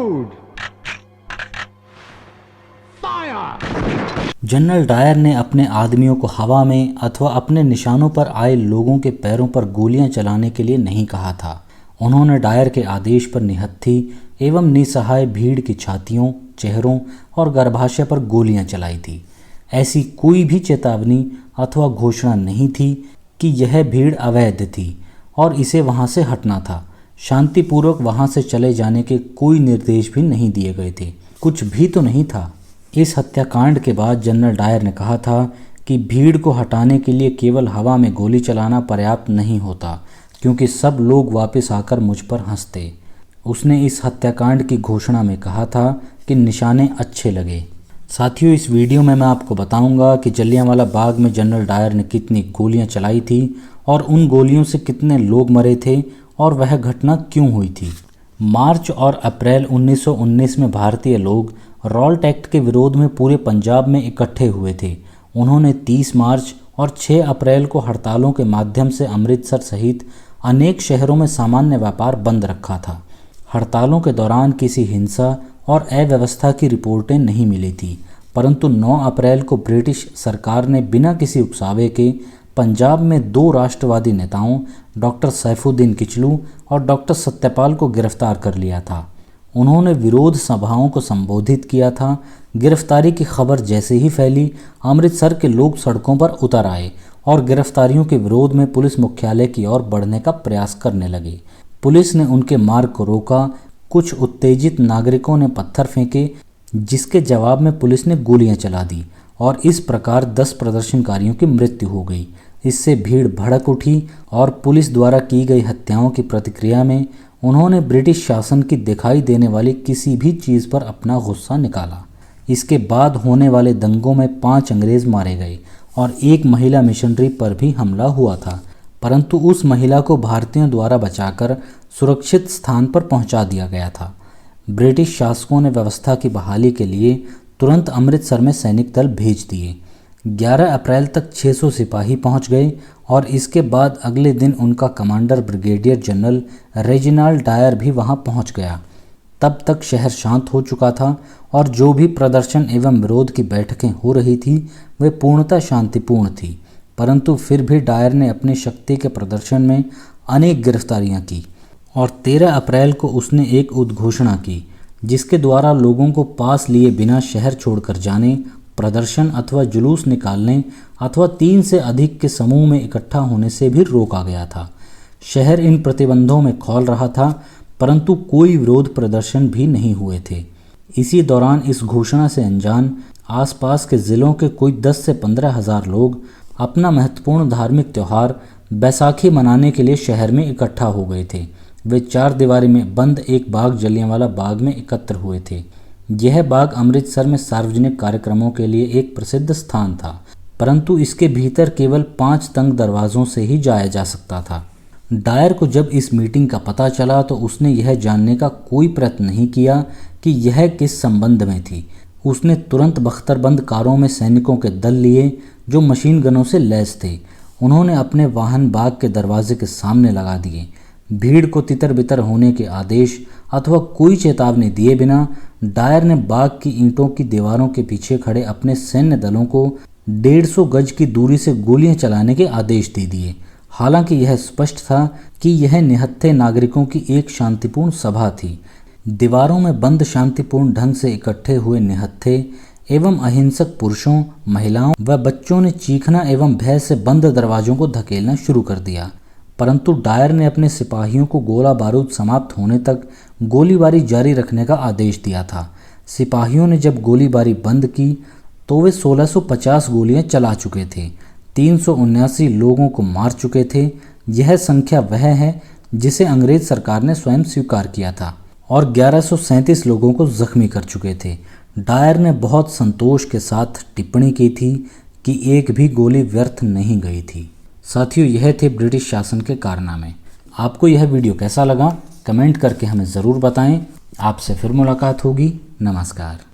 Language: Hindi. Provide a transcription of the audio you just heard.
Load! जनरल डायर ने अपने आदमियों को हवा में अथवा अपने निशानों पर आए लोगों के पैरों पर गोलियां चलाने के लिए नहीं कहा था। उन्होंने डायर के आदेश पर निहत्थी एवं निसहाय भीड़ की छातियों, चेहरों और गर्भाशय पर गोलियां चलाई थी। ऐसी कोई भी चेतावनी अथवा घोषणा नहीं थी कि यह भीड़ अवैध थी और इसे वहां से हटना था। शांतिपूर्वक वहां से चले जाने के कोई निर्देश भी नहीं दिए गए थे। कुछ भी तो नहीं था। इस हत्याकांड के बाद जनरल डायर ने कहा था कि भीड़ को हटाने के लिए केवल हवा में गोली चलाना पर्याप्त नहीं होता, क्योंकि सब लोग वापस आकर मुझ पर हंसते। उसने इस हत्याकांड की घोषणा में कहा था कि निशाने अच्छे लगे। साथियों, इस वीडियो में मैं आपको बताऊंगा कि जलियांवाला बाग में जनरल डायर ने कितनी गोलियां चलाई थी और उन गोलियों से कितने लोग मरे थे और वह घटना क्यों हुई थी। मार्च और अप्रैल 1919 में भारतीय लोग रॉल्ट एक्ट के विरोध में पूरे पंजाब में इकट्ठे हुए थे। उन्होंने 30 मार्च और 6 अप्रैल को हड़तालों के माध्यम से अमृतसर सहित अनेक शहरों में सामान्य व्यापार बंद रखा था। हड़तालों के दौरान किसी हिंसा और अव्यवस्था की रिपोर्टें नहीं मिली थी, परंतु 9 अप्रैल को ब्रिटिश सरकार ने बिना किसी उकसावे के पंजाब में 2 राष्ट्रवादी नेताओं डॉक्टर सैफुद्दीन किचलू और डॉक्टर सत्यपाल को गिरफ्तार कर लिया था। उन्होंने विरोध सभाओं को संबोधित किया था। गिरफ्तारी की खबर जैसे ही फैली, अमृतसर के लोग सड़कों पर उतर आए और गिरफ्तारियों के विरोध में पुलिस मुख्यालय की ओर बढ़ने का प्रयास करने लगे। पुलिस ने उनके मार्ग को रोका। कुछ उत्तेजित नागरिकों ने पत्थर फेंके, जिसके जवाब में पुलिस ने गोलियां चला दी और इस प्रकार 10 प्रदर्शनकारियों की मृत्यु हो गई। इससे भीड़ भड़क उठी और पुलिस द्वारा की गई हत्याओं की प्रतिक्रिया में उन्होंने ब्रिटिश शासन की दिखाई देने वाली किसी भी चीज़ पर अपना गुस्सा निकाला। इसके बाद होने वाले दंगों में 5 अंग्रेज मारे गए और एक महिला मिशनरी पर भी हमला हुआ था, परंतु उस महिला को भारतीयों द्वारा बचाकर सुरक्षित स्थान पर पहुंचा दिया गया था। ब्रिटिश शासकों ने व्यवस्था की बहाली के लिए तुरंत अमृतसर में सैनिक दल भेज दिए। 11 अप्रैल तक 600 सिपाही पहुंच गए और इसके बाद अगले दिन उनका commander brigadier general Reginald Dyer भी वहां पहुंच गया। तब तक शहर शांत हो चुका था और जो भी प्रदर्शन एवं विरोध की बैठकें हो रही थी वे पूर्णतः शांतिपूर्ण थी, परंतु फिर भी डायर ने अपनी शक्ति के प्रदर्शन में अनेक गिरफ्तारियां की और 13 अप्रैल को उसने एक उद्घोषणा की, जिसके द्वारा लोगों को पास लिए बिना शहर छोड़कर जाने, प्रदर्शन अथवा जुलूस निकालने अथवा 3 से अधिक के समूह में इकट्ठा होने से भी रोका गया था। शहर इन प्रतिबंधों में खौल रहा था, परंतु कोई विरोध प्रदर्शन भी नहीं हुए थे। इसी दौरान इस घोषणा से अनजान आसपास के ज़िलों के कोई 10 से 15 हज़ार लोग अपना महत्वपूर्ण धार्मिक त्यौहार बैसाखी मनाने के लिए शहर में इकट्ठा हो गए थे। वे 4 दीवारी में बंद एक बाग जलियांवाला बाग में एकत्र हुए थे। यह बाग अमृतसर में सार्वजनिक कार्यक्रमों के लिए एक प्रसिद्ध स्थान था, परंतु इसके भीतर केवल 5 तंग दरवाज़ों से ही जाया जा सकता था। डायर को जब इस मीटिंग का पता चला तो उसने यह जानने का कोई प्रयत्न नहीं किया कि यह किस संबंध में थी। उसने तुरंत बख्तरबंद कारों में सैनिकों के दल लिए जो मशीन गनों से लैस थे। उन्होंने अपने वाहन बाग के दरवाजे के सामने लगा दिए। भीड़ को तितर बितर होने के आदेश अथवा कोई चेतावनी दिए बिना डायर ने बाग की ईंटों की दीवारों के पीछे खड़े अपने सैन्य दलों को 150 गज की दूरी से गोलियां चलाने के आदेश दे दिए। हालांकि यह स्पष्ट था कि यह निहत्थे नागरिकों की एक शांतिपूर्ण सभा थी। दीवारों में बंद शांतिपूर्ण ढंग से इकट्ठे हुए निहत्थे एवं अहिंसक पुरुषों, महिलाओं व बच्चों ने चीखना एवं भय से बंद दरवाजों को धकेलना शुरू कर दिया, परंतु डायर ने अपने सिपाहियों को गोला बारूद समाप्त होने तक गोलीबारी जारी रखने का आदेश दिया था। सिपाहियों ने जब गोलीबारी बंद की तो वे 1650 गोलियां चला चुके थे, 379 लोगों को मार चुके थे। यह संख्या वह है जिसे अंग्रेज सरकार ने स्वयं स्वीकार किया था और 1137 लोगों को जख्मी कर चुके थे। डायर ने बहुत संतोष के साथ टिप्पणी की थी कि एक भी गोली व्यर्थ नहीं गई थी। साथियों, यह थे ब्रिटिश शासन के कारनामे। आपको यह वीडियो कैसा लगा कमेंट करके हमें ज़रूर बताएं। आपसे फिर मुलाकात होगी। नमस्कार।